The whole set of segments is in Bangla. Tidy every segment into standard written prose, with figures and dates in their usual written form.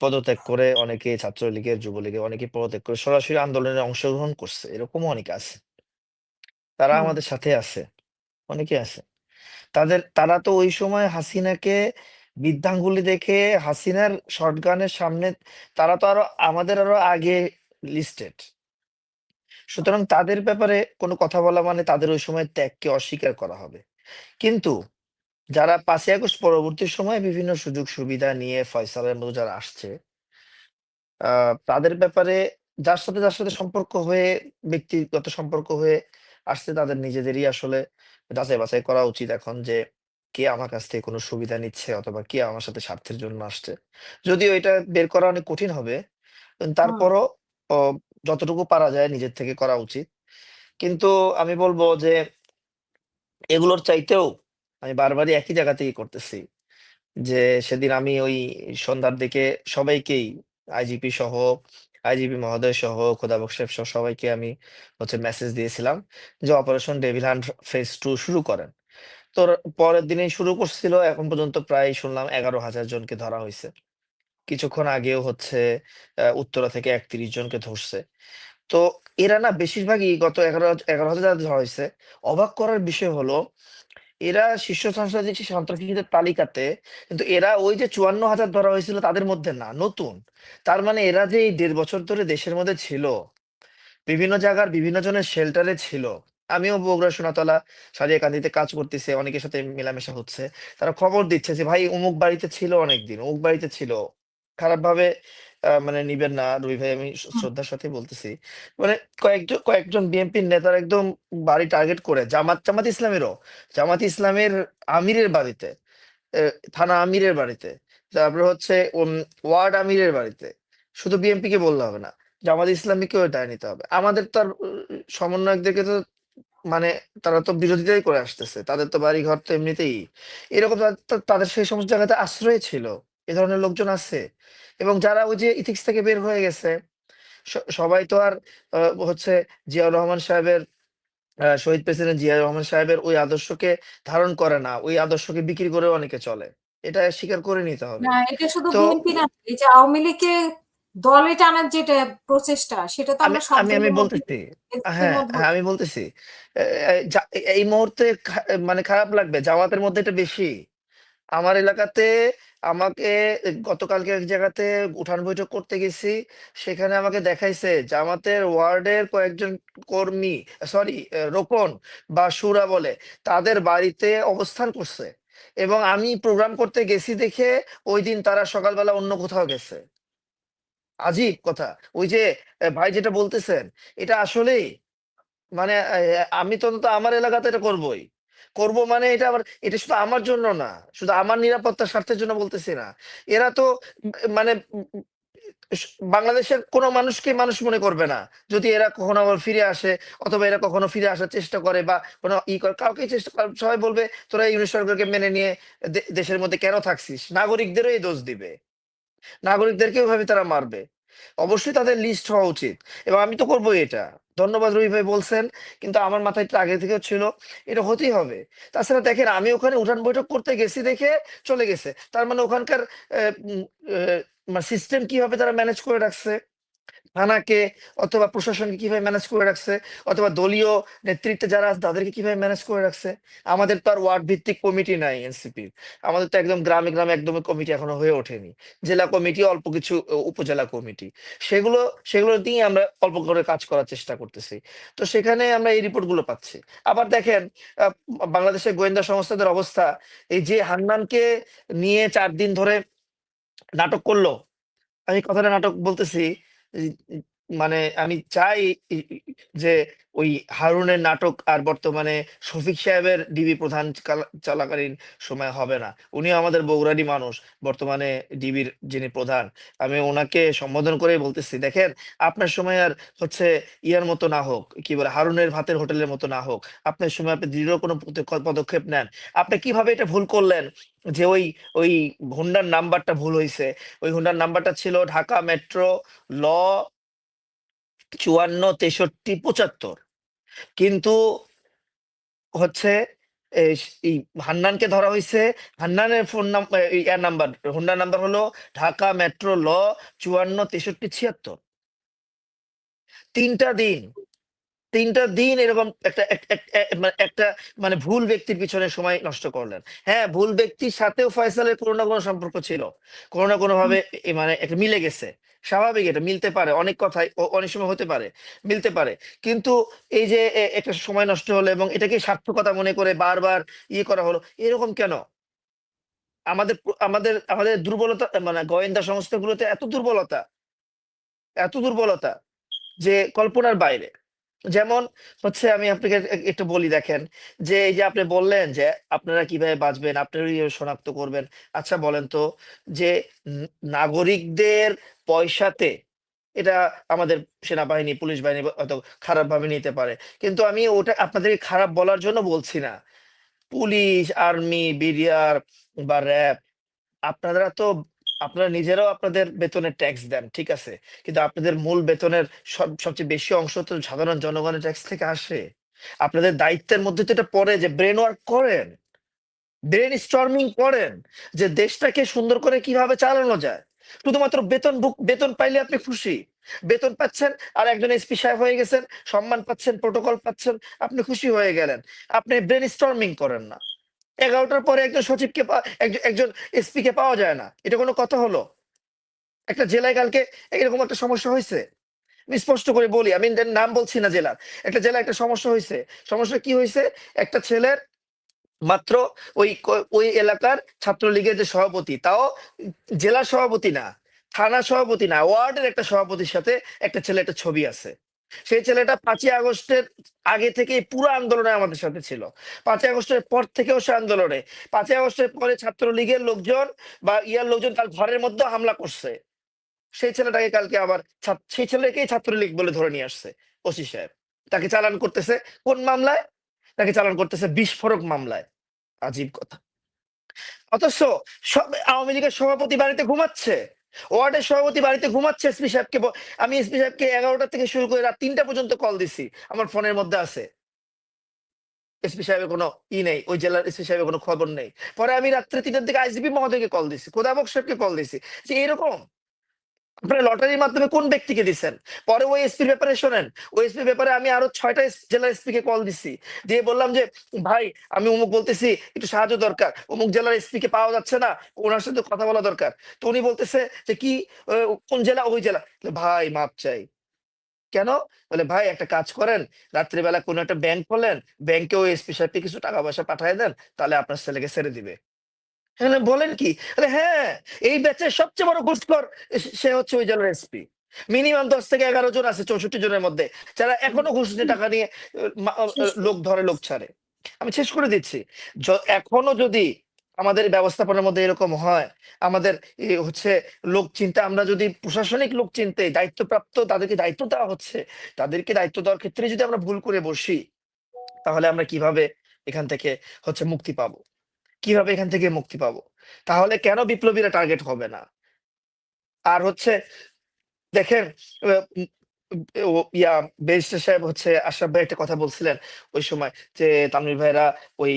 পদত্যাগ করে অনেকে ছাত্রলীগের, যুবলীগের অনেকে পদত্যাগ করে সরাসরি আন্দোলনে অংশগ্রহণ করছে। এরকমও অনেকে আছে। তারা হুম। আমাদের সাথে আছে। অনেকে আছে। তারা তো ওই সময় হাসিনাকে বৃদ্ধাঙ্গুলি দেখে হাসিনার শটগানের সামনে তারা তো আমাদের আরো আগে লিস্টেড। সুতরাং তাদের ব্যাপারে কোনো কথা বলা মানে তাদের ওই সময় ত্যাগকে অস্বীকার করা হবে। কিন্তু যারা ৫ই আগস্ট পরবর্তী সময়ে বিভিন্ন সুযোগ সুবিধা নিয়ে ফয়সালের মতো যারা আসছে, তাদের ব্যাপারে যার সাথে সম্পর্ক হয়ে ব্যক্তিগত সম্পর্ক হয়ে আসছে তাদের নিজেদেরই আসলে যাচাই বাছাই করা উচিত এখন যে কে আমার কাছ থেকে কোনো সুবিধা নিচ্ছে অথবা কে আমার সাথে স্বার্থের জন্য আসছে। যদিও এটা বের করা অনেক কঠিন হবে। হুম। তারপরও অ যতটুকু পারা যায় নিজের থেকে করা উচিত। কিন্তু আমি বলব যে এগুলোর চাইতেও আমি বারবারই একই জায়গা থেকে করতেছি। যে সেদিন আমি ওই সন্ধ্যার দিকে সবাইকেই আইজিপি সহ, আইজিপি মহোদয় সহ, খোদাবক সাহেব সহ সবাইকে আমি মেসেজ দিয়েছিলাম যে অপারেশন ডেভিল হান্ট ফেজ 2 শুরু করেন। তো পরের দিনেই শুরু করছিল। এখন পর্যন্ত প্রায় শুনলাম ১১,০০০ জনকে ধরা হইছে। কিছুক্ষণ আগেও উত্তরা থেকে ৩১ জনকে ধরছে। তো এরা না বেশিরভাগই গত ১১,০০০ যাদের ধরা হইছে, অবাক করার বিষয় হলো এরা শীর্ষ সন্ত্রাসীদের তালিকাতে, কিন্তু এরা ওই যে ৫৪,০০০ ধরা হয়েছিল তাদের মধ্যে না, নতুন। তার মানে এরা যে এই ১.৫ বছর ধরে দেশের মধ্যে ছিল, বিভিন্ন জায়গার বিভিন্ন জনের শেল্টারে ছিল। আমিও বগুড়া, সোনাতলা, সারিয়াকান্দিতে কাজ করতেছি, অনেকের সাথে মেলামেশা হচ্ছে। তারা খবর দিচ্ছে যে ভাই অমুক বাড়িতে ছিল অনেকদিন, অমুক বাড়িতে ছিল। খারাপ ভাবে মানে নিবেন না রুই ভাই, আমি হুম। শ্রদ্ধার সাথে বলতেছি। মানে কয়েকজন বিএনপির নেতার একদম বাড়ি টার্গেট করে জামাত ইসলামেরও, জামাত ইসলামের আমিরের বাড়িতে, থানা আমিরের বাড়িতে, তারপরে ওয়ার্ড আমিরের বাড়িতে। শুধু বিএনপি কে বললে হবে না, জামাত ইসলামীকেও দায় নিতে হবে। আমাদের তো আর সমন্বয়কদেরকে তো মানে তারা তো বিরোধিতাই করে আসতেছে, তাদের তো বাড়ি ঘর তো এমনিতেই এরকম। তাদের সেই সমস্ত জায়গাতে আশ্রয় ছিল, এ ধরনের লোকজন আছে। এবং যারা ওই যে ইথিক্স থেকে বের হয়ে গেছে, সবাই তো আর হচ্ছে জিয়াউর রহমান সাহেবের, শহীদ প্রেসিডেন্ট জিয়াউর রহমান সাহেবের ওই আদর্শকে ধারণ করে না, ওই আদর্শকে বিক্রি করে অনেকে চলে। এটা স্বীকার করে নিতে হবে। না, এটা শুধু তো বিএনপি না, এই যে আওয়ামী লীগকে দলে টানার যেটা প্রচেষ্টা, সেটা তো আমি আমরা সব আমি আমি জায়গার মধ্যে বলতেছি, এর হ্যাঁ মধ্যে। হ্যাঁ আমি বলতেছি, এ, এই মুহূর্তে মানে খারাপ লাগবে, জামাতের মধ্যে এটা বেশি। আমার এলাকাতে আমাকে গতকালকে এক জায়গাতে উঠান বৈঠক করতে গেছি, সেখানে আমাকে দেখাইছে জামাতের ওয়ার্ডের কয়েকজন কর্মী, সরি, রোকন বা সুরা বলে, তাদের বাড়িতে অবস্থান করছে। এবং আমি প্রোগ্রাম করতে গেছি দেখে ওই দিন তারা সকালবেলা অন্য কোথাও গেছে। আজীব কথা। ওই যে ভাই যেটা বলতেছেন, এটা আসলেই মানে আমি তো অন্তত আমার এলাকাতে এটা করবই। করব মানে এটা শুধু আমার জন্য না, শুধু আমার নিরাপত্তার স্বার্থের জন্য বলতেছি না। এরা তো মানে বাংলাদেশের কোনো মানুষকে মানুষ মনে করবে না যদি এরা কখনো আবার ফিরে আসে, অথবা এরা কখনো ফিরে আসার চেষ্টা করে বা কোনো করে, কাউকে চেষ্টা সবাই বলবে তোরা ইউনিট সরকারকে মেনে নিয়ে দেশের মধ্যে কেন থাকছিস, নাগরিকদেরও এই দোষ দিবে, নাগরিকদেরকেও ভাবে তারা মারবে। অবশ্যই তাদের লিস্ট হওয়া উচিত, এবং আমি তো করবোই এটা। ধন্যবাদ রবি ভাই বলছেন, কিন্তু আমার মাথায় একটু আগে থেকেও ছিল এটা হতেই হবে। তাছাড়া দেখেন আমি ওখানে উঠান বৈঠক করতে গেছি দেখে চলে গেছে, তার মানে ওখানকার সিস্টেম কিভাবে তারা ম্যানেজ করে রাখছে, থানাকে অথবা প্রশাসনকে কিভাবে ম্যানেজ করে রাখছে, অথবা দলীয় নেতৃত্বে যারা আছে তাদেরকে কিভাবে ম্যানেজ করে রাখছে। আমাদের তো আর ওয়ার্ড ভিত্তিক কমিটি নাই এনসিপির। আমাদের তো একদম গ্রামে গ্রামে একদমই কমিটি এখনো হয়ে ওঠেনি। জেলা কমিটি, অল্প কিছু উপজেলা কমিটি, সেগুলো সেগুলো দিয়ে আমরা অল্প করে কাজ করার চেষ্টা করতেছি। তো সেখানে আমরা এই রিপোর্ট গুলো পাচ্ছি। আবার দেখেন আহ, বাংলাদেশের গোয়েন্দা সংস্থাদের অবস্থা, এই যে হান্নানকে নিয়ে ৪ দিন ধরে নাটক করলো, আমি কথাটা নাটক বলতেছি, ই- ই- মানে আমি চাই যে ওই হারুনের নাটক আর বর্তমানে শফিক সাহেবের ডিবি প্রধান চলাকালীন সময় হবে না। উনিও আমাদের বগুড়ারই মানুষ, বর্তমানে ডিবির যিনি প্রধান। আমি ওনাকে সম্বোধন করে বলতেছি, দেখেন আপনার সময় আর ইয়ার মতো না হোক, কি বলে, হারুনের ভাতের হোটেলের মতো না হোক। আপনার সময় আপনি দৃঢ় কোনো পদক্ষেপ নেন। আপনি কিভাবে এটা ভুল করলেন যে ওই ওই হোন্ডার নাম্বারটা ভুল হয়েছে। ওই হুন্ডার নাম্বারটা ছিল ঢাকা মেট্রো ল ৫৪, ৬৩, ৭৫। কিন্তু হচ্ছে এই হান্নানকে ধরা হয়েছে। হান্নানের phone number, number, Honda number হলো ঢাকা মেট্রো ল 54 63 76। 3টা দিন, 3টা দিন এরকম একটা মানে ভুল ব্যক্তির পিছনে সময় নষ্ট করলেন। হ্যাঁ, ভুল ব্যক্তির সাথেও ফয়সালের কোনো না কোনো সম্পর্ক ছিল, কোনো না কোনো ভাবে মানে একটা মিলে গেছে। স্বাভাবিক, এটা মিলতে পারে, অনেক কথাই অনেক সময় হতে পারে, মিলতে পারে। কিন্তু এই যে একটা সময় নষ্ট হলো এবং এটাকে সার্থকতা মনে করে বারবার করা হলো, এরকম কেন? আমাদের দুর্বলতা, মানে গোয়েন্দা সংস্থাগুলোতে এত দুর্বলতা যে কল্পনার বাইরে। যেমন হচ্ছে, আমি আপনাকে একটু বলি, দেখেন যে এই যে আপনি বললেন যে আপনারা কিভাবে বাঁচবেন, আপনারা কিভাবে শনাক্ত করবেন। আচ্ছা বলেন তো, যে নাগরিকদের পয়সাতে, এটা আমাদের সেনাবাহিনী পুলিশ বাহিনী হয়তো খারাপ ভাবে নিতে পারে, কিন্তু আমি ওটা আপনাদেরকে খারাপ বলার জন্য বলছি না। পুলিশ, আর্মি, বিডিআর বা র্যাব, আপনারা তো, আপনারা নিজেরাও আপনাদের বেতনের ট্যাক্স দেন, ঠিক আছে, কিন্তু আপনাদের মূল বেতনের সবচেয়ে বেশি অংশ তো সাধারণ জনগণের ট্যাক্স থেকে আসে। আপনাদের দায়িত্বের মধ্যে তো এটা পড়ে যে ব্রেন ওয়ার্ক করেন, ব্রেন স্টর্মিং করেন, যে দেশটাকে সুন্দর করে কিভাবে চালানো যায়। শুধুমাত্র বেতন পাইলে আপনি খুশি? বেতন পাচ্ছেন আর একজন এসপি সাহেব হয়ে গেছেন, সম্মান পাচ্ছেন, প্রোটোকল পাচ্ছেন, আপনি খুশি হয়ে গেলেন। আপনি ব্রেন স্টর্মিং করেন না। 11টার পরে একজন সচিবকে একজন এসপি কে পাওয়া যায় না, এটা কোনো কথা হলো? একটা জেলায় কালকে এরকম একটা সমস্যা হয়েছে, আমি স্পষ্ট করে বলি, আমি নাম বলছি না জেলার। একটা জেলায় একটা সমস্যা হয়েছে। সমস্যা কি হয়েছে? একটা ছেলের মাত্র ওই এলাকার ছাত্রলীগের যে সভাপতি, তাও জেলা সভাপতি না, থানা সভাপতি না, ওয়ার্ডের একটা সভাপতির সাথে একটা ছেলে একটা ছবি আছে। সেই ছেলেটা 5ই আগস্টের আগে থেকে পুরো আন্দোলনে আমাদের সাথে ছিল। 5ই আগস্টের পর থেকেও সে আন্দোলনে। 5ই আগস্টের পরে ছাত্রলীগের লোকজন বা ইয়ার লোকজন তার ঘরের মধ্যে হামলা করছে। সেই ছেলেটাকে কালকে আবার সেই ছেলেকেই ছাত্রলীগ বলে ধরে নিয়ে আসছে ওসি সাহেব। তাকে চালান করতেছে কোন মামলায়? তাকে চালান করতেছে বিস্ফোরক মামলায়। আজীব কথা। অথচ সব আওয়ামী লীগের সভাপতি বাড়িতে ঘুমাচ্ছে, ওয়ার্ডের সভাপতি বাড়িতে ঘুমাচ্ছে। এসপি সাহেবকে আমি এসপি সাহেবকে 11টা থেকে শুরু করে রাত 3টা পর্যন্ত কল দিছি, আমার ফোনের মধ্যে আছে। এসপি সাহেবের কোনো নেই, ওই জেলার এসপি সাহেবের কোনো খবর নেই। পরে আমি রাত্রে 3টার দিকে আইজিপি মহোদয়কে কল দিছি, খোদাবক সাহেবকে কল দিছি, যে এরকম আপনারা লটারির মাধ্যমে কোন ব্যক্তিকে দিচ্ছেন। পরে ওই এসপির ব্যাপারে শোনেন, ওই এসপির ব্যাপারে আমি আরো 6টা জেলার এসপি কে কল দিছি, দিয়ে বললাম যে ভাই, আমি অমুক বলতেছি, একটু সাহায্য দরকার, অমুক জেলার এসপি কে পাওয়া যাচ্ছে না, ওনার সাথে কথা বলা দরকার। তো উনি বলতেছে যে কি, কোন জেলা? ওই জেলা। ভাই মাপ চাই। কেন? বলে ভাই একটা কাজ করেন, রাত্রিবেলা কোনো একটা ব্যাংক খোলেন, ব্যাংকে ওই এসপি সাহেবকে কিছু টাকা পয়সা পাঠিয়ে দেন, তাহলে আপনার ছেলেকে ছেড়ে দিবে। হ্যাঁ, বলেন কি? হ্যাঁ, এই ব্যাচের সবচেয়ে বড় ঘুষখোর সে হচ্ছে ওই জেলার এসপি। মিনিমাম 10 থেকে 11 জন আছে 64 জনের মধ্যে, যারা এখনো ঘুষ দিয়ে টাকা নিয়ে শেষ লোক করুন। ধরে, লোক ছাড়ে। আমি শেষ করে দিচ্ছি। এখনো যদি আমাদের ব্যবস্থাপনার মধ্যে এরকম হয়, আমাদের হচ্ছে লোক চিন্তা, আমরা যদি প্রশাসনিক লোক চিনতে দায়িত্বপ্রাপ্ত তাদেরকে দায়িত্ব দেওয়া হচ্ছে, তাদেরকে দায়িত্ব দেওয়ার ক্ষেত্রে যদি আমরা ভুল করে বসি, তাহলে আমরা কিভাবে এখান থেকে মুক্তি পাবো? কিভাবে এখান থেকে মুক্তি পাবো? তাহলে কেন বিপ্লবীরা টার্গেট হবে না? আর হচ্ছে, দেখেন, আহ, উম, ইয়া ব্যারিস্টার সাহেব হচ্ছে আশরাফ ভাই একটা কথা বলছিলেন ওই সময়, যে তানভীর ভাইরা ওই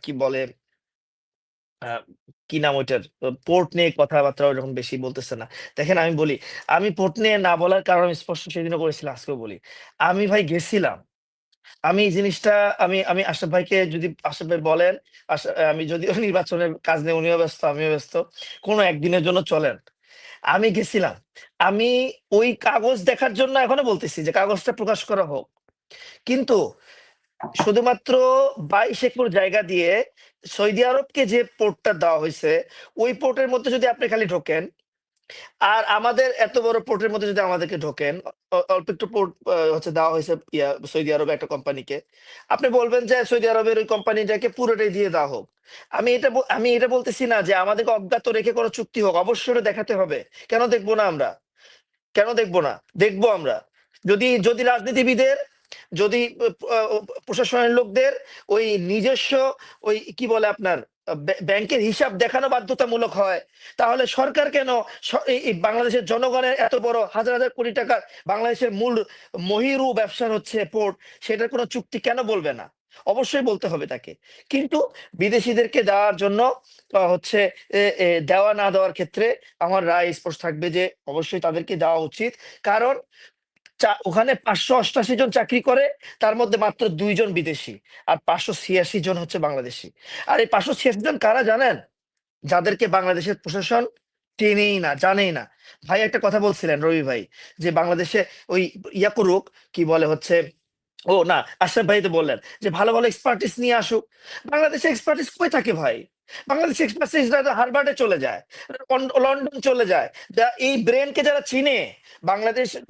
কি বলে, আহ, কি নাম ওইটার, পোর্ট নিয়ে কথাবার্তা ওরকম বেশি বলতেছে না। দেখেন আমি বলি, আমি পোর্ট নিয়ে না বলার কারণ স্পষ্ট সেদিনও করেছিলাম, আজকেও বলি। আমি ভাই গেছিলাম, আমি এই জিনিসটা, আমি আমি আশরাফ ভাইকে যদি, আশরাফ ভাই বলেন, আমি যদিও নির্বাচনের কাজ নিয়ে, উনিও ব্যস্ত আমিও ব্যস্ত, কোনো একদিনের জন্য চলেন, আমি গেছিলাম। আমি ওই কাগজ দেখার জন্য এখনো বলতেছি যে কাগজটা প্রকাশ করা হোক, কিন্তু শুধুমাত্র 22 একর জায়গা দিয়ে সৌদি আরবকে যে পোর্টটা দেওয়া হয়েছে, ওই পোর্টের মধ্যে যদি আপনি খালি ঢোকেন, আর আমাদের এত বড় পোর্টের মধ্যে যদি আমাদেরকে ঢোকেন, অল্প একটু পোর্ট হচ্ছে দেওয়া হয়েছে সৌদি আরবে একটা কোম্পানিকে, আপনি বলবেন যে সৌদি আরবের ওই কোম্পানিটাকে পুরোটাই দিয়ে দেওয়া হোক। আমি এটা বলতেছি না যে আমাদেরকে অজ্ঞাত রেখে কোনো চুক্তি হোক, অবশ্যই ওটা দেখাতে হবে। কেন দেখবো না আমরা? কেন দেখবো না? দেখবো আমরা। যদি যদি রাজনীতিবিদের, যদি প্রশাসনের লোকদের ওই নিজস্ব ওই কি বলে আপনার ব্যাংকের হিসাব দেখানো বাধ্যতামূলক হয়, তাহলে সরকার কেন এই বাংলাদেশের জনগণের এত বড় হাজার হাজার কোটি টাকার বাংলাদেশের মূল মহিরু ব্যবসার হচ্ছে পোর্ট, সেটার কোনো চুক্তি কেন বলবে না? অবশ্যই বলতে হবে তাকে। কিন্তু বিদেশিদেরকে দেওয়ার জন্য হচ্ছে দেওয়া না দেওয়ার ক্ষেত্রে আমার রায় স্পষ্ট থাকবে যে অবশ্যই তাদেরকে দেওয়া উচিত। কারণ ওখানে 588 জন চাকরি করে, তার মধ্যে মাত্র 2 জন বিদেশি, আর 586 জন হচ্ছে বাংলাদেশি। আর এই 586 জন কারা জানেন? যাদেরকে বাংলাদেশের প্রশাসন চেনেই না, জানেই না। ভাই একটা কথা বলছিলেন রবি ভাই, যে বাংলাদেশে ওই ইয়া করুক, কি বলে হচ্ছে, ও না, আশরাফ ভাই তো বললেন যে ভালো ভালো এক্সপার্টিস নিয়ে আসুক। বাংলাদেশে এক্সপার্টিস কই থাকে ভাই? বাংলাদেশ এক্সপার্টিস হারবার্ডে চলে যায়, লন্ডন চলে যায়। এই ব্রেনকে যারা চিনে,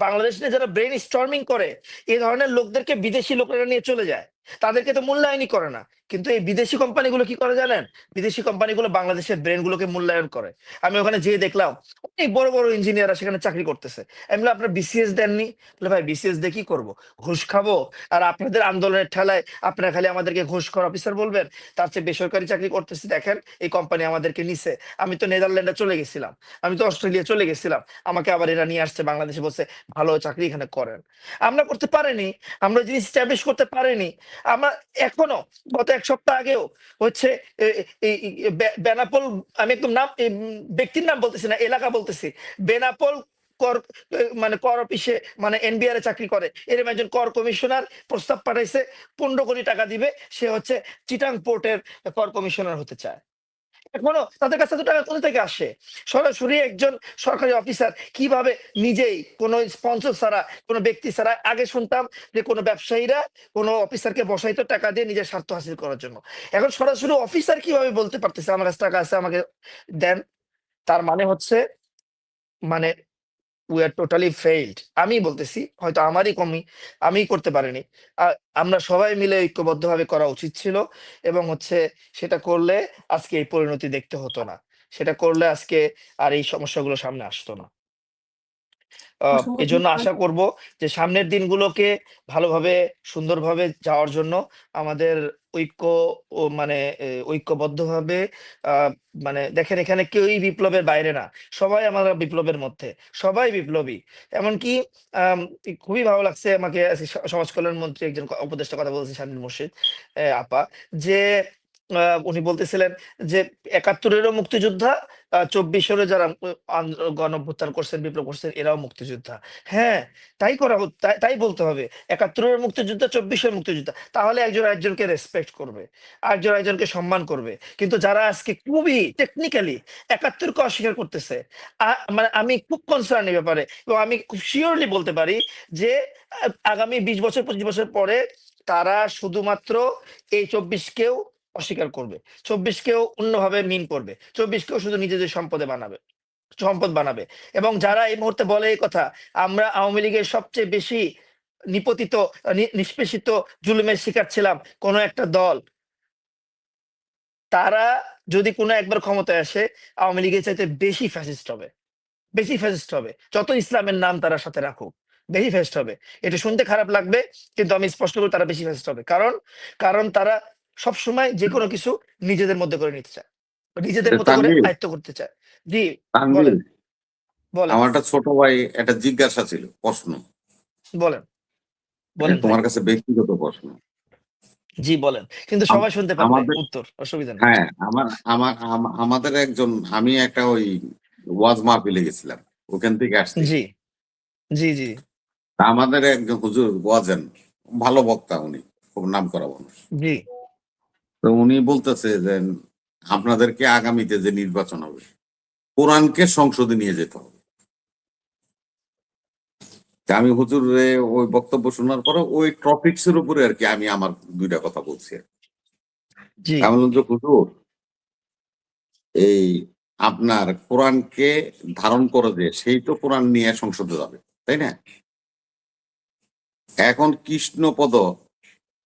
বাংলাদেশ নিয়ে যারা ব্রেন স্টর্মিং করে, এই ধরনের লোকদেরকে বিদেশি লোকেরা নিয়ে চলে যায়, তাদেরকে তো মূল্যায়নই করে না। কিন্তু এই বিদেশি কোম্পানিগুলো কি করে জানেন? বিদেশি কোম্পানিগুলো বাংলাদেশের ব্রেন গুলোকে মূল্যায়ন করে। আমি ওখানে যেয়ে দেখলাম অনেক বড় বড় ইঞ্জিনিয়াররা সেখানে চাকরি করতেছে। আমি বললাম, আপনার বিসিএস দেননি? বলে, ভাই বিসিএস দিয়ে কি করবো? ঘুষ খাবো? আর আপনাদের আন্দোলনের ঠেলায় আপনারা খালি আমাদেরকে ঘুষখোর অফিসার বলবেন? তার চেয়ে বেসরকারি চাকরি করতেছি, দেখেন এই কোম্পানি আমাদেরকে নিছে। আমি তো নেদারল্যান্ডে চলে গেছিলাম, আমি তো অস্ট্রেলিয়া চলে গেছিলাম, আমাকে আবার এরা নিয়ে আসছে বাংলাদেশে, বলছে ভালো চাকরি এখানে করেন। আমরা করতে পারিনি, আমরা জিনিস স্ট্যাবলিশ করতে পারিনি। আমরা এখনো, গত 1 সপ্তাহ আগেও হচ্ছে বেনাপোল, আমি একদম নাম ব্যক্তির নাম বলতেছি না, এলাকা বলতেছি, বেনাপোল কর মানে কর অফিসে, মানে এনবিআর এ চাকরি করে, এরকম একজন কর কমিশনার প্রস্তাব পাঠাইছে, 15 কোটি টাকা দিবে, সে হচ্ছে চিটাং পোর্টের কর কমিশনার হতে চায়। এখনো তাদের কাছে তো টাকা কোথা থেকে আসে? সরাসরি একজন সরকারি অফিসার কিভাবে নিজেই কোনো স্পন্সর ছাড়া, কোনো ব্যক্তি ছাড়া, আগে শুনতাম যে কোনো ব্যবসায়ীরা কোনো অফিসারকে বসাইতো টাকা দিয়ে নিজের স্বার্থ হাসিল করার জন্য, এখন সরাসরি অফিসার কিভাবে বলতে পারতেছে আমার কাছে টাকা আছে, আমাকে দেন? তার মানে হচ্ছে, মানে উই আর টোটালি ফেইল্ড। আমি বলতেছি হয়তো আমারই কমি, আমি করতে পারিনি। আমরা সবাই মিলে ঐক্যবদ্ধভাবে করা উচিত ছিল, এবং হচ্ছে সেটা করলে আজকে এই পরিণতি দেখতে হতো না। সেটা করলে আজকে আর এই সমস্যাগুলো সামনে আসতো না। অসংখ্য এজন্য ধন্যবাদ। আশা করব যে সামনের দিনগুলোকে ভালোভাবে, সুন্দরভাবে যাওয়ার জন্য আমাদের ঐক্য, ও মানে ঐক্যবদ্ধভাবে, আহ, মানে দেখেন এখানে কেউই বিপ্লবের বাইরে না, সবাই আমরা বিপ্লবের মধ্যে, সবাই বিপ্লবী। এমনকি আম, খুবই ভালো লাগছে আমাকে আজকে সমাজ কল্যাণ মন্ত্রী একজন উপদেষ্টা কথা বলছে, শামীম মুর্শিদ আপা, যে উনি বলতেছিলেন যে 71-এরও মুক্তিযোদ্ধা, 24-এরও যারা গণ অভ্যুত্থান করছেন, বিপ্লব করছেন, এরাও মুক্তিযোদ্ধা। হ্যাঁ, তাই করা তাই বলতে হবে। 71-এর মুক্তিযোদ্ধা, 24-এর মুক্তিযোদ্ধা, তাহলে একজন একজনকে রেসপেক্ট করবে, একজন একজনকে সম্মান করবে। কিন্তু যারা আজকে খুবই টেকনিক্যালি 71-কে অস্বীকার করতেছে, মানে আমি খুব কনসার্ন এই ব্যাপারে, এবং আমি খুব শিওরলি বলতে পারি যে আগামী 20 বছর 25 বছর পরে তারা শুধুমাত্র এই 24-কেও অস্বীকার করবে, 24-কেও অন্যভাবে মিন করবে, 24-কেও শুধু নিজেদের সম্পদ বানাবে। এবং যারা এই মুহূর্তে বলে এই কথা, আমরা আওয়ামী লীগের সবচেয়ে বেশি নিপতিত, নিষ্পেষিত, জুলুমের শিকার ছিলাম কোন একটা দল, তারা যদি কোনো একবার ক্ষমতায় আসে, আওয়ামী লীগের চাইতে বেশি ফ্যাসিস্ট হবে, বেশি ফ্যাসিস্ট হবে। যত ইসলামের নাম তারা সাথে রাখুক, বেশি ফ্যাসিস্ট হবে। এটা শুনতে খারাপ লাগবে, কিন্তু আমি স্পষ্ট করি, তারা বেশি ফ্যাসিস্ট হবে। কারণ কারণ তারা সবসময় যে কোনো কিছু নিজেদের মধ্যে করে নিতে চায়, নিজেদের মতো করে তানভীর, আয়ত্ত করতে চায়। জি, তানভীর, বলেন, বলেন, আমার একটা ছোট ভাই একটা জিজ্ঞাসা ছিল, প্রশ্ন। বলেন, বলেন ভাই। তোমার কাছে ব্যক্তিগত প্রশ্ন। জি বলেন, কিন্তু আম- সবাই শুনতে পারবে আমাদের, উত্তর, অসুবিধা নেই। হ্যাঁ, আমাদের একজন, আমি একটা ওই ওয়াজ মাহফিলে গেছিলাম, ওখান থেকে আসছি। জি, জি, জি, তা আমাদের একজন হুজুর ওয়াজেন, ভালো বক্তা উনি, খুব নাম করা মানুষ। জি, তো উনি বলতেছে যে আপনাদেরকে আগামীতে যে নির্বাচন হবে, কোরআনকে সংসদে নিয়ে যেতে হবে। তা আমি হুজুরে ওই বক্তব্য শোনার পরে ওই টপিকস এর উপরে আর কি আমি আমার দুইটা কথা বলছি। জি, আমি বললাম যে হুজুর, এই আপনার কোরআনকে ধারণ করে যে সেই তো কোরআন নিয়ে সংসদে যাবে, তাই না? এখন কৃষ্ণপদ